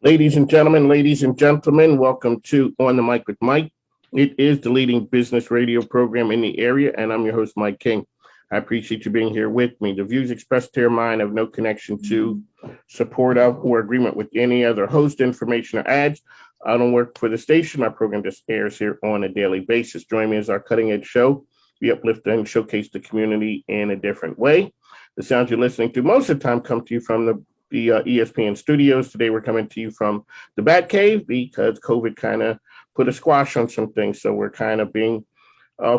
Ladies and gentlemen, welcome to On the Mic with Mike. It is the leading business radio program in the area, and I'm your host, Mike King. I appreciate you being here with me. The views expressed here are mine, have no connection to, support of, or agreement with any other host, information, or ads. I don't work for the station. My program just airs here on a daily basis. Join me as our cutting edge show. We uplift and showcase the community in a different way. The sounds you're listening to most of the time come to you from the ESPN studios. Today we're coming to you from the Bat Cave because COVID kind of put a squash on some things. So we're kind of being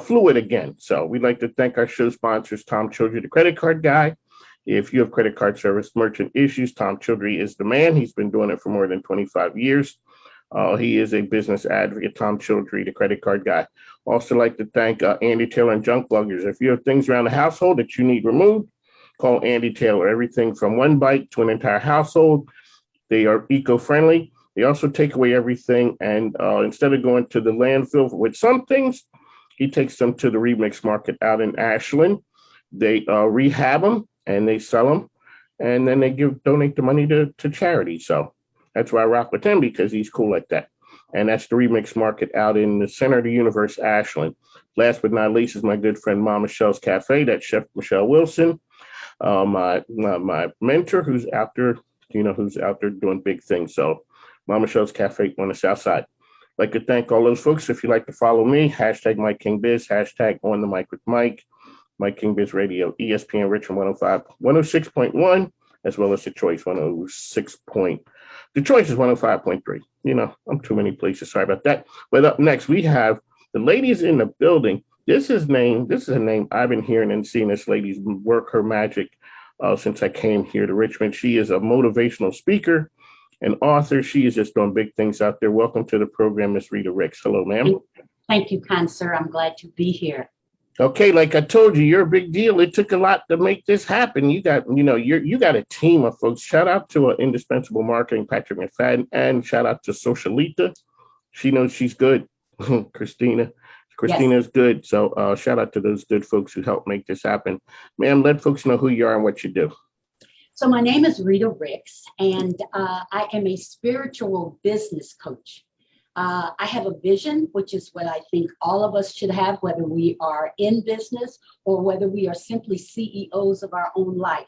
fluid again. So we'd like to thank our show sponsors, Tom Childry, the credit card guy. If you have credit card service merchant issues, Tom Childry is the man. He's been doing it for more than 25 years. He is a business advocate, Tom Childry, the credit card guy. Also like to thank Andy Taylor and Junk Luggers. If you have things around the household that you need removed, call Andy Taylor. Everything from one bike to an entire household. They are eco-friendly. They also take away everything. And instead of going to the landfill with some things, he takes them to the remix market out in Ashland. They rehab them and they sell them. And then they donate the money to charity. So that's why I rock with him, because he's cool like that. And that's the remix market out in the center of the universe, Ashland. Last but not least is my good friend Mama Michelle's Cafe. That's Chef Michelle Wilson. My mentor, who's out there doing big things. So Mama Michelle's Cafe on the South Side. I'd like to thank all those folks. If you'd like to follow me, hashtag Mike King Biz, hashtag On the Mic with Mike, Mike King Biz Radio, ESPN Richmond 106.1, as well as The Choice 106. The Choice is 105.3. I'm too many places. Sorry about that. But up next, we have the ladies in the building. This is a name I've been hearing and seeing this lady work her magic since I came here to Richmond. She is a motivational speaker and author. She is just doing big things out there. Welcome to the program, Miss Rita Ricks. Hello, ma'am. Thank you, kind sir. I'm glad to be here. Okay, like I told you, you're a big deal. It took a lot to make this happen. You got a team of folks. Shout out to Indispensable Marketing, Patrick McFadden, and shout out to Socialita. She knows she's good. Christina Yes. is good. So shout out to those good folks who helped make this happen. Ma'am, let folks know who you are and what you do. So my name is Rita Ricks, and I am a spiritual business coach. I have a vision, which is what I think all of us should have, whether we are in business or whether we are simply CEOs of our own life.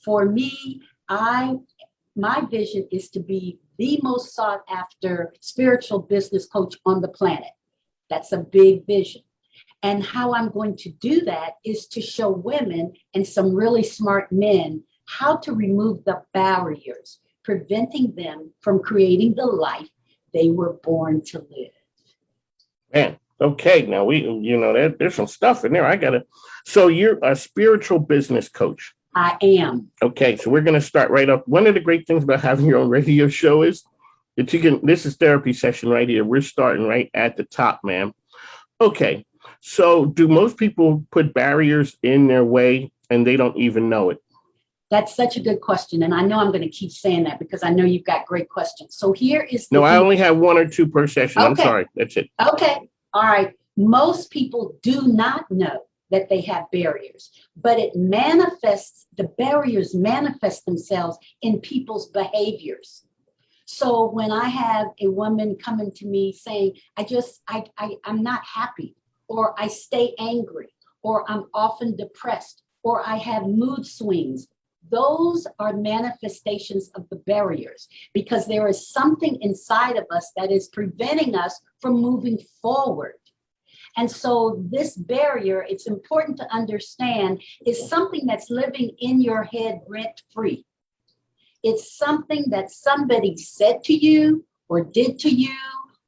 For me, my vision is to be the most sought after spiritual business coach on the planet. That's a big vision. And how I'm going to do that is to show women and some really smart men how to remove the barriers, preventing them from creating the life they were born to live. Man, okay. Now there's some stuff in there. So you're a spiritual business coach. I am. Okay, so we're going to start right up. One of the great things about having your own radio show is that this is therapy session right here. We're starting right at the top, ma'am. Okay, so do most people put barriers in their way and they don't even know it? That's such a good question. And I know I'm going to keep saying that because I know you've got great questions. So here is No, I only have one or two per session. Okay. I'm sorry. That's it. Okay. All right. Most people do not know that they have barriers, but the barriers manifest themselves in people's behaviors. So when I have a woman coming to me saying, I'm not happy, or I stay angry, or I'm often depressed, or I have mood swings, those are manifestations of the barriers, because there is something inside of us that is preventing us from moving forward. And so this barrier, it's important to understand, is something that's living in your head rent free. It's something that somebody said to you or did to you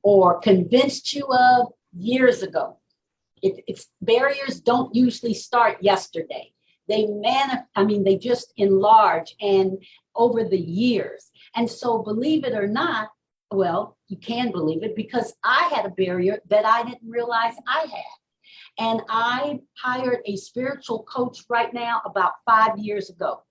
or convinced you of years ago. It's barriers don't usually start yesterday. They just enlarge and over the years. And so believe it or not, well, you can believe it, because I had a barrier that I didn't realize I had. And I hired a spiritual coach right now about 5 years ago.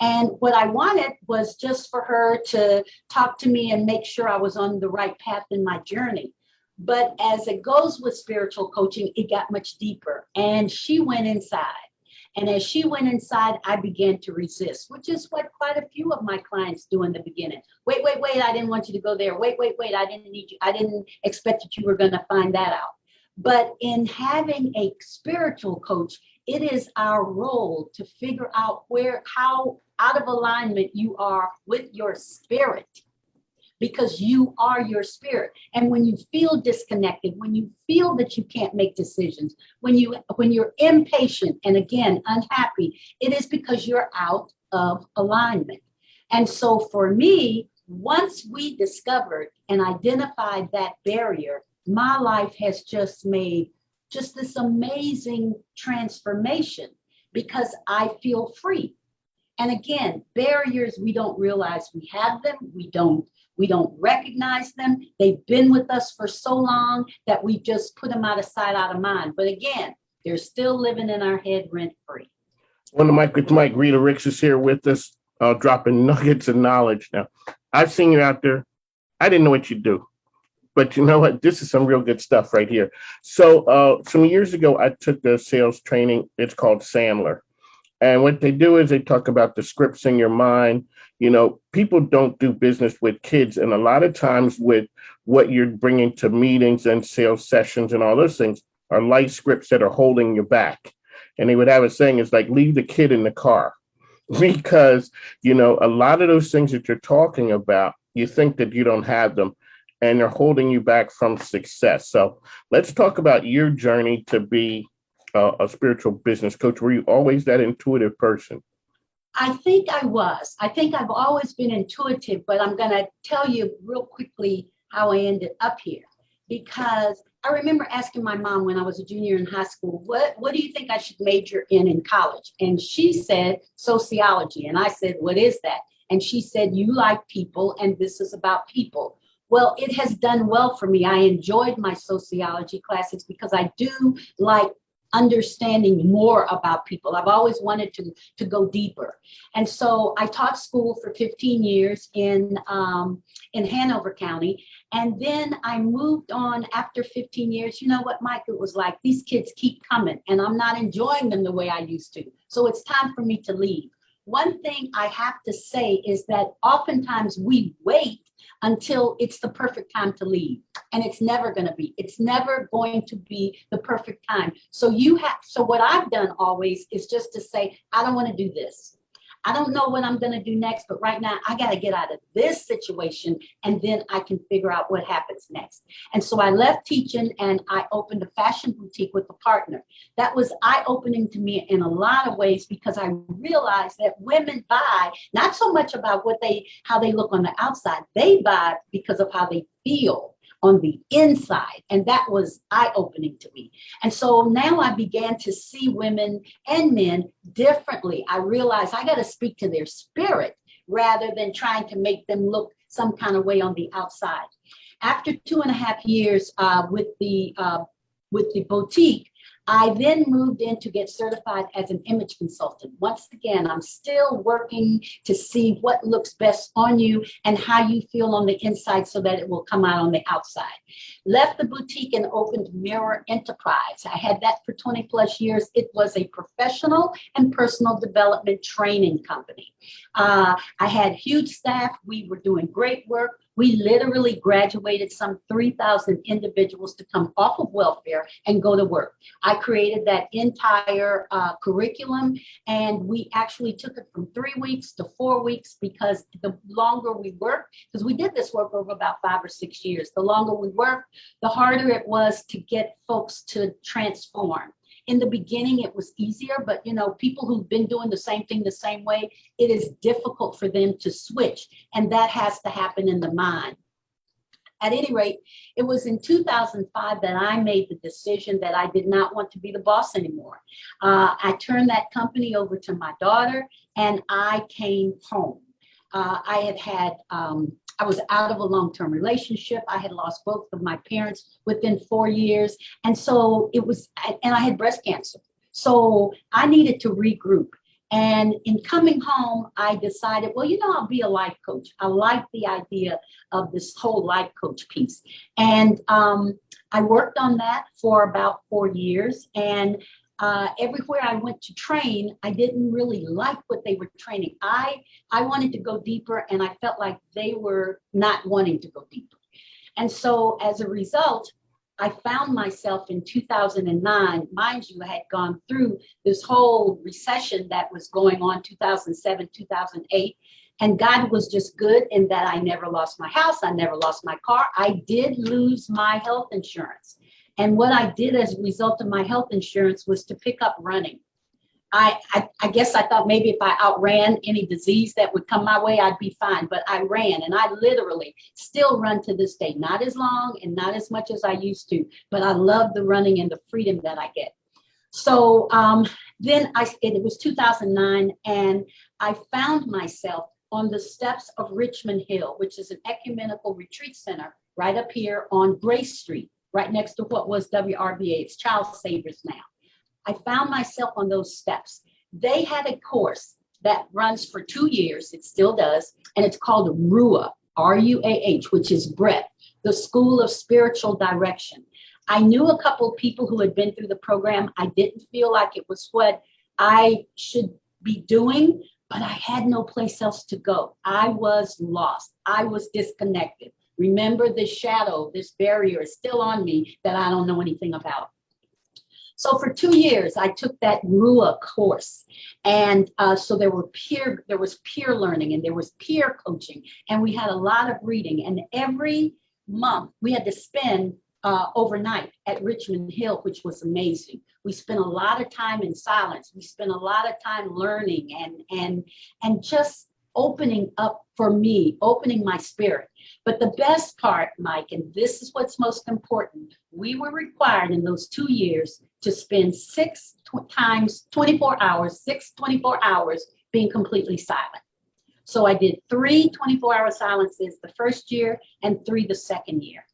And what I wanted was just for her to talk to me and make sure I was on the right path in my journey. But as it goes with spiritual coaching, it got much deeper. And she went inside. And as she went inside, I began to resist, which is what quite a few of my clients do in the beginning. Wait, I didn't want you to go there. Wait, I didn't need you. I didn't expect that you were going to find that out. But in having a spiritual coach, it is our role to figure out how out of alignment you are with your spirit, because you are your spirit. And when you feel disconnected, when you feel that you can't make decisions, when you're impatient and again unhappy, it is because you're out of alignment. And so for me, once we discovered and identified that barrier, my life has just made just this amazing transformation because I feel free. And again, barriers, we don't realize we have them. We don't recognize them. They've been with us for so long that we just put them out of sight, out of mind. But again, they're still living in our head rent free. On the mic with Mike, Rita Ricks is here with us, dropping nuggets of knowledge. Now, I've seen you out there. I didn't know what you do. But you know what? This is some real good stuff right here. So some years ago, I took the sales training. It's called Sandler. And what they do is they talk about the scripts in your mind. You know, people don't do business with kids. And a lot of times with what you're bringing to meetings and sales sessions and all those things are life scripts that are holding you back. And they would have a saying, it's like, leave the kid in the car. Because, you know, a lot of those things that you're talking about, you think that you don't have them, and they're holding you back from success. So let's talk about your journey to be a spiritual business coach. Were you always that intuitive person? I think I was. I think I've always been intuitive, but I'm going to tell you real quickly how I ended up here. Because I remember asking my mom when I was a junior in high school, what do you think I should major in college? And she said, sociology. And I said, what is that? And she said, you like people, and this is about people. Well, it has done well for me. I enjoyed my sociology classes because I do like understanding more about people. I've always wanted to go deeper. And so I taught school for 15 years in Hanover County. And then I moved on after 15 years. You know what, Mike? It was like, these kids keep coming and I'm not enjoying them the way I used to. So it's time for me to leave. One thing I have to say is that oftentimes we wait until it's the perfect time to leave. And it's never going to be. It's never going to be the perfect time. So what I've done always is just to say, I don't want to do this. I don't know what I'm going to do next, but right now I got to get out of this situation and then I can figure out what happens next. And so I left teaching and I opened a fashion boutique with a partner. That was eye-opening to me in a lot of ways because I realized that women buy not so much about how they look on the outside. They buy because of how they feel on the inside. And that was eye-opening to me. And so now I began to see women and men differently. I realized I got to speak to their spirit rather than trying to make them look some kind of way on the outside. After 2.5 years with the boutique, I then moved in to get certified as an image consultant. Once again, I'm still working to see what looks best on you and how you feel on the inside so that it will come out on the outside. Left the boutique and opened Mirror Enterprise. I had that for 20 plus years. It was a professional and personal development training company. I had huge staff. We were doing great work. We literally graduated some 3,000 individuals to come off of welfare and go to work. I created that entire curriculum, and we actually took it from 3 weeks to 4 weeks because the longer we worked, because we did this work over about 5 or 6 years, the longer we worked, the harder it was to get folks to transform. In the beginning, it was easier, but people who've been doing the same thing the same way, it is difficult for them to switch. And that has to happen in the mind. At any rate, it was in 2005 that I made the decision that I did not want to be the boss anymore. I turned that company over to my daughter and I came home. I was out of a long-term relationship. I had lost both of my parents within 4 years. And so and I had breast cancer. So I needed to regroup. And in coming home, I decided, I'll be a life coach. I like the idea of this whole life coach piece. And I worked on that for about 4 years. And everywhere I went to train, I didn't really like what they were training. I wanted to go deeper, and I felt like they were not wanting to go deeper. And so as a result, I found myself in 2009, mind you, I had gone through this whole recession that was going on 2007, 2008. And God was just good in that I never lost my house. I never lost my car. I did lose my health insurance. And what I did as a result of my health insurance was to pick up running. I guess I thought maybe if I outran any disease that would come my way, I'd be fine. But I ran, and I literally still run to this day. Not as long and not as much as I used to, but I love the running and the freedom that I get. So then it was 2009, and I found myself on the steps of Richmond Hill, which is an ecumenical retreat center right up here on Grace Street, right next to what was WRBA. It's Child Savers now. I found myself on those steps. They had a course that runs for 2 years. It still does. And it's called RUAH, R-U-A-H, which is breath, the School of Spiritual Direction. I knew a couple of people who had been through the program. I didn't feel like it was what I should be doing, but I had no place else to go. I was lost. I was disconnected. Remember, this shadow, this barrier is still on me that I don't know anything about. So for 2 years, I took that RUAH course. And so there was peer learning, and there was peer coaching, and we had a lot of reading. And every month we had to spend overnight at Richmond Hill, which was amazing. We spent a lot of time in silence. We spent a lot of time learning and just opening up for me, opening my spirit. But the best part, Mike, and this is what's most important, we were required in those 2 years to spend 6 times 24 hours, 24 hours being completely silent. So I did 3 24-hour silences the first year and 3 the second year.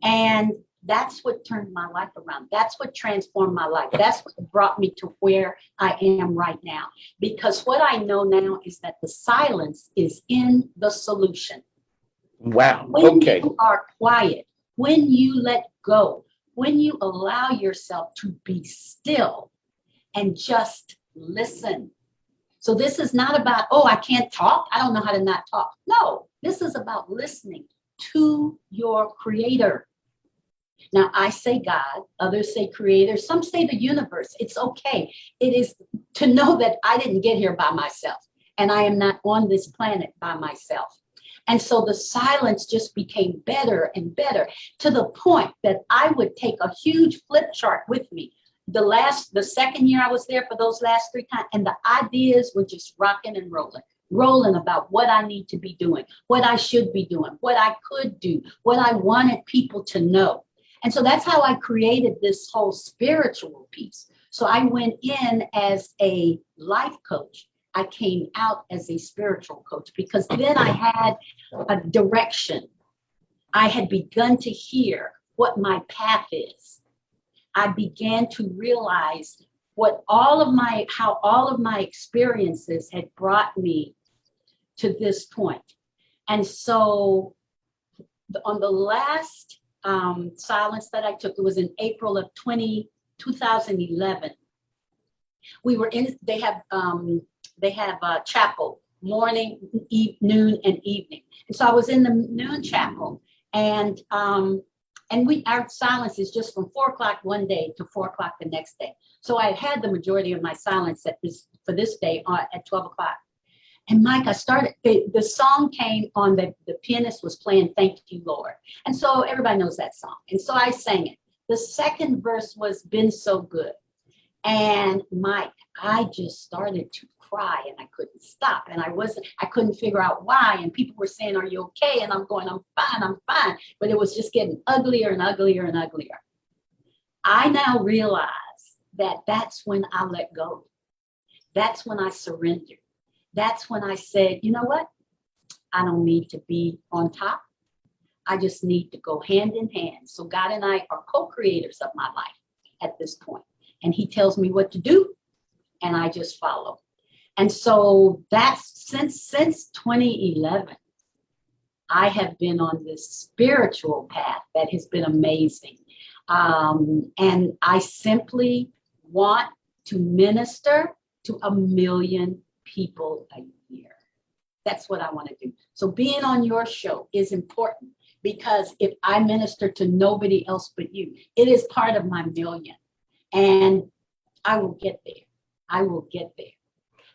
And that's what turned my life around. That's what transformed my life. That's what brought me to where I am right now. Because what I know now is that the silence is in the solution. Wow. When Okay. you are quiet, when you let go, when you allow yourself to be still and just listen. So this is not about, oh, I can't talk. I don't know how to not talk. No, this is about listening to your creator. Now, I say God, others say creator, some say the universe. It's okay. It is to know that I didn't get here by myself, and I am not on this planet by myself. And so the silence just became better and better, to the point that I would take a huge flip chart with me. The second year I was there, for those last 3 times, and the ideas were just rocking and rolling about what I need to be doing, what I should be doing, what I could do, what I wanted people to know. And so that's how I created this whole spiritual piece. So I went in as a life coach. I came out as a spiritual coach, because then I had a direction. I had begun to hear what my path is. I began to realize how all of my experiences had brought me to this point. And so on the last silence that I took, it was in April of 2011. We were in, they have chapel morning, noon, and evening. And so I was in the noon chapel, and our silence is just from 4 o'clock one day to 4 o'clock the next day. So I had the majority of my silence for this day at 12 o'clock. And Mike, I started, the song came on, the pianist was playing Thank You, Lord. And so everybody knows that song. And so I sang it. The second verse was Been So Good. And Mike, I just started to cry, and I couldn't stop. And I couldn't figure out why. And people were saying, are you okay? And I'm going, I'm fine. But it was just getting uglier and uglier and uglier. I now realize that that's when I let go. That's when I surrendered. That's when I said, you know what? I don't need to be on top. I just need to go hand in hand. So God and I are co-creators of my life at this point. And he tells me what to do, and I just follow. And so that's since 2011, I have been on this spiritual path that has been amazing. And I simply want to minister to 1 million people a year. That's what I want to do. So being on your show is important, because if I minister to nobody else but you, it is part of my million. And I will get there. I will get there.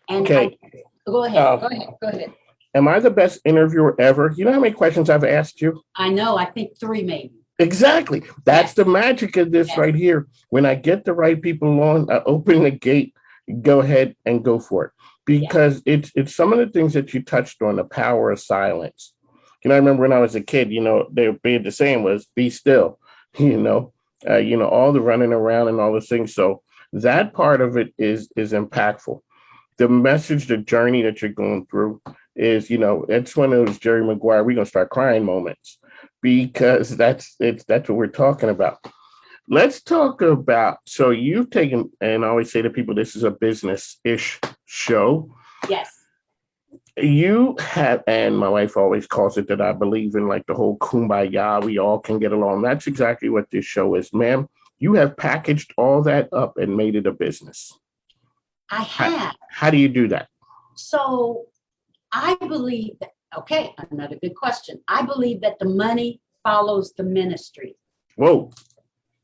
And Okay. Go ahead. Go ahead. Am I the best interviewer ever? You know how many questions I've asked you? I know. I think 3 maybe. Exactly. That's the magic of this right here. When I get the right people on, I open the gate, go ahead and go for it. Because it's some of the things that you touched on, the power of silence. I remember when I was a kid, the saying was, be still, all the running around and all those things. So that part of it is impactful. The message, the journey that you're going through is, it's one of those Jerry Maguire, we're going to start crying moments, because that's what we're talking about. Let's talk about, so you've taken, and I always say to people, this is a business-ish show. Yes. You have, and my wife always calls it that I believe in, like the whole kumbaya, we all can get along. That's exactly what this show is, ma'am. You have packaged all that up and made it a business. I have. How do you do that? So I believe that, okay, another good question. I believe that the money follows the ministry. Whoa.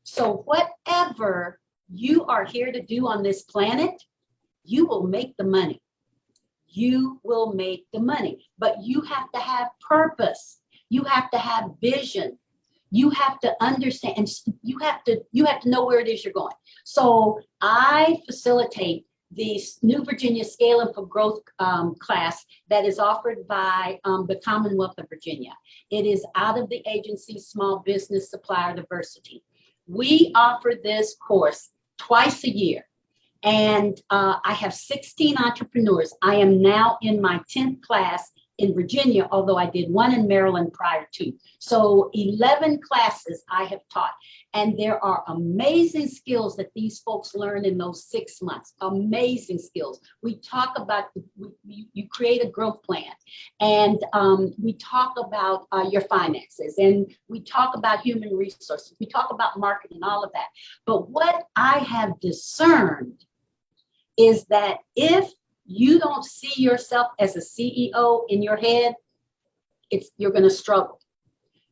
So whatever you are here to do on this planet, you will make the money. You will make the money, but you have to have purpose. You have to have vision. You have to understand, and you have to know where it is you're going. So I facilitate the New Virginia Scaling for Growth class that is offered by the Commonwealth of Virginia. It is out of the agency Small Business Supplier Diversity. We offer this course twice a year. And I have 16 entrepreneurs. I am now in my 10th class in Virginia, although I did one in Maryland prior to. So 11 classes I have taught. And there are amazing skills that these folks learn in those 6 months. Amazing skills. We talk about, you create a growth plan. And we talk about your finances. And we talk about human resources. We talk about marketing, all of that. But what I have discerned is that if you don't see yourself as a CEO in your head, you're going to struggle.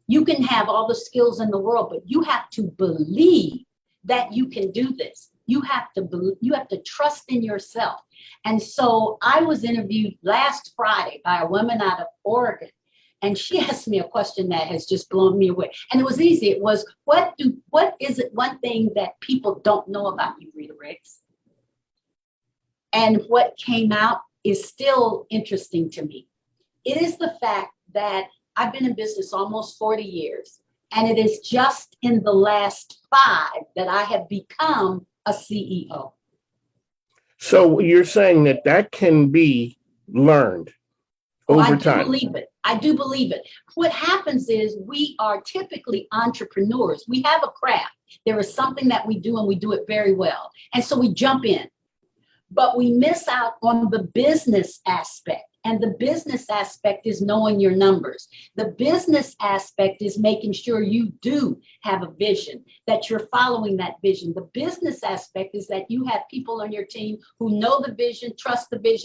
You can have all the skills in the world, but you have to believe that you can do this. You have to trust in yourself. And so I was interviewed last Friday by a woman out of Oregon, and she asked me a question that has just blown me away. And it was easy. It was, what is it one thing that people don't know about you, Rita Riggs? And what came out is still interesting to me. It is the fact that I've been in business almost 40 years, and it is just in the last 5 that I have become a CEO. So you're saying that can be learned over time? I do believe it. I do believe it. What happens is we are typically entrepreneurs. We have a craft. There is something that we do, and we do it very well. And so we jump in. But we miss out on the business aspect. And the business aspect is knowing your numbers. The business aspect is making sure you do have a vision, that you're following that vision. The business aspect is that you have people on your team who know the vision,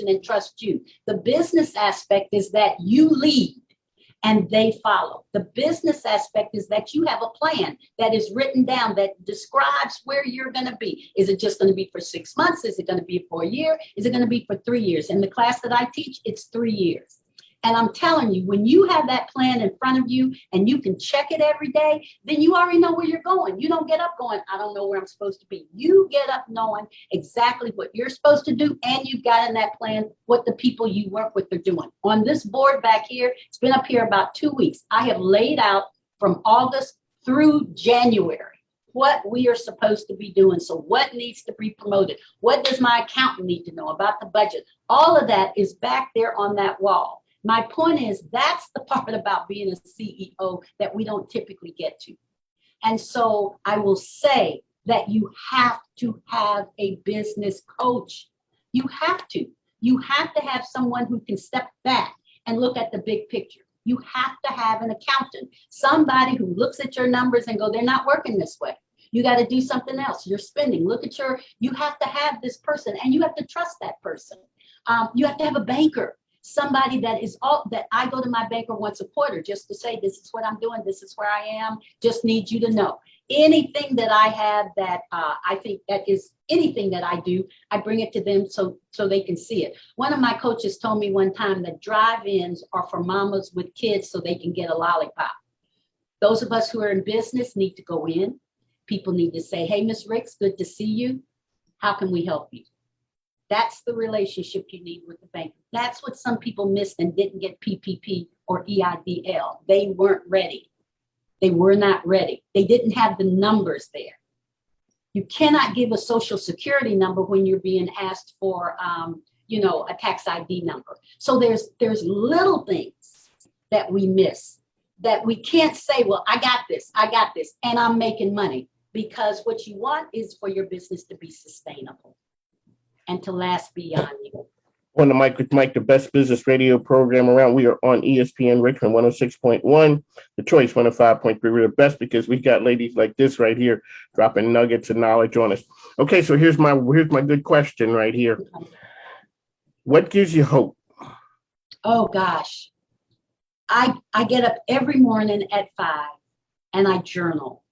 and trust you. The business aspect is that you lead and they follow. The business aspect is that you have a plan that is written down that describes where you're going to be. Is it just going to be for 6 months? Is it going to be for a year? Is it going to be for 3 years? In the class that I teach, it's 3 years. And I'm telling you, when you have that plan in front of you and you can check it every day, then you already know where you're going. You don't get up going, I don't know where I'm supposed to be. You get up knowing exactly what you're supposed to do, and you've got in that plan what the people you work with are doing. On this board back here, it's been up here about 2 weeks. I have laid out from August through January what we are supposed to be doing. So what needs to be promoted? What does my accountant need to know about the budget? All of that is back there on that wall. My point is, that's the part about being a CEO that we don't typically get to. And so I will say that you have to have a business coach. You have to. You have to have someone who can step back and look at the big picture. You have to have an accountant, somebody who looks at your numbers and go, they're not working this way. You got to do something else. You're spending. Look at you have to have this person and you have to trust that person. You have to have a banker, somebody that I go to my banker once a quarter just to say, this is what I'm doing. This is where I am. Just need you to know. Anything that I have that I think that is anything that I do, I bring it to them so they can see it. One of my coaches told me one time that drive-ins are for mamas with kids so they can get a lollipop. Those of us who are in business need to go in. People need to say, hey, Miss Ricks, good to see you. How can we help you? That's the relationship you need with the bank. That's what some people missed and didn't get PPP or EIDL. They weren't ready. They were not ready. They didn't have the numbers there. You cannot give a social security number when you're being asked for, a tax ID number. So there's little things that we miss that we can't say, well, I got this, and I'm making money, because what you want is for your business to be sustainable and to last beyond you. On the Mic with Mike, the best business radio program around. We are on ESPN Richmond 106.1, the Choice 105.3. We're the best because we got ladies like this right here dropping nuggets of knowledge on us. Okay, so here's my good question right here. What gives you hope? Oh gosh, I get up every morning at 5 and I journal,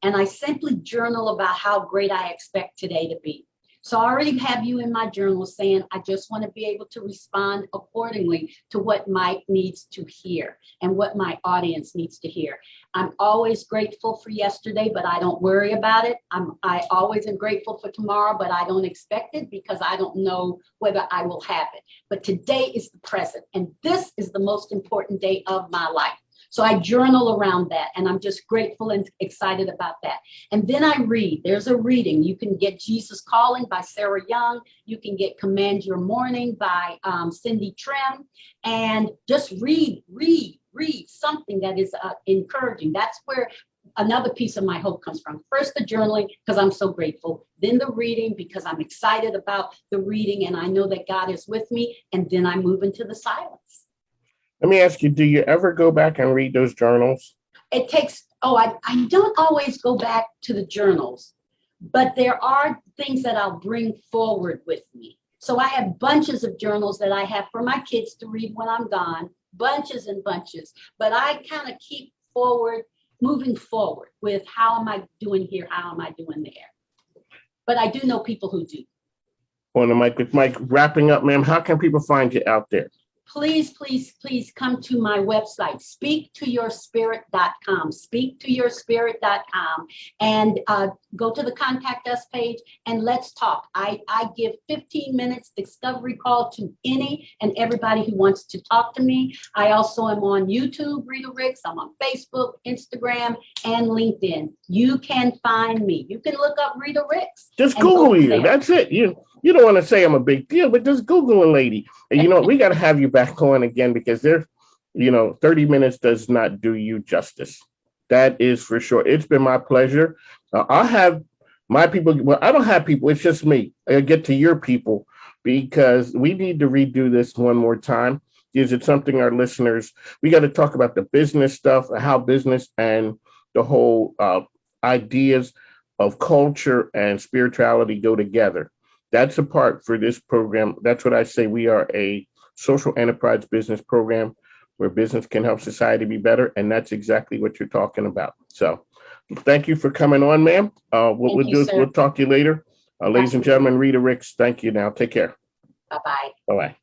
and I simply journal about how great I expect today to be. So I already have you in my journal saying, I just want to be able to respond accordingly to what Mike needs to hear and what my audience needs to hear. I'm always grateful for yesterday, but I don't worry about it. I always am grateful for tomorrow, but I don't expect it because I don't know whether I will have it. But today is the present, and this is the most important day of my life. So I journal around that, and I'm just grateful and excited about that. And then I read. There's a reading. You can get Jesus Calling by Sarah Young. You can get Command Your Morning by Cindy Trim. And just read something that is encouraging. That's where another piece of my hope comes from. First, the journaling, because I'm so grateful. Then the reading, because I'm excited about the reading, and I know that God is with me. And then I move into the silence. Let me ask you, do you ever go back and read those journals? It takes, I don't always go back to the journals, but there are things that I'll bring forward with me. So I have bunches of journals that I have for my kids to read when I'm gone, bunches and bunches, but I kind of keep moving forward with how am I doing here? How am I doing there? But I do know people who do. On the Mic with Mike, wrapping up, ma'am, how can people find you out there? Please come to my website, speaktoyourspirit.com, speaktoyourspirit.com, and go to the contact us page and let's talk. I give 15 minutes discovery call to any and everybody who wants to talk to me. I also am on YouTube, Rita Ricks. I'm on Facebook, Instagram, and LinkedIn. You can find me. You can look up Rita Ricks. Just Google you. That's it. You don't want to say I'm a big deal, but just Google a lady. And we got to have you back on again because 30 minutes does not do you justice. That is for sure. It's been my pleasure. I'll have my people. Well, I don't have people. It's just me. I'll get to your people because we need to redo this one more time. Is it something our listeners, we got to talk about the business stuff, how business and the whole ideas of culture and spirituality go together. That's a part for this program. That's what I say. We are a social enterprise business program where business can help society be better. And that's exactly what you're talking about. So thank you for coming on, ma'am. What we'll do is we'll talk to you later. Ladies and gentlemen, Rita Ricks, thank you now. Take care. Bye-bye. Bye-bye.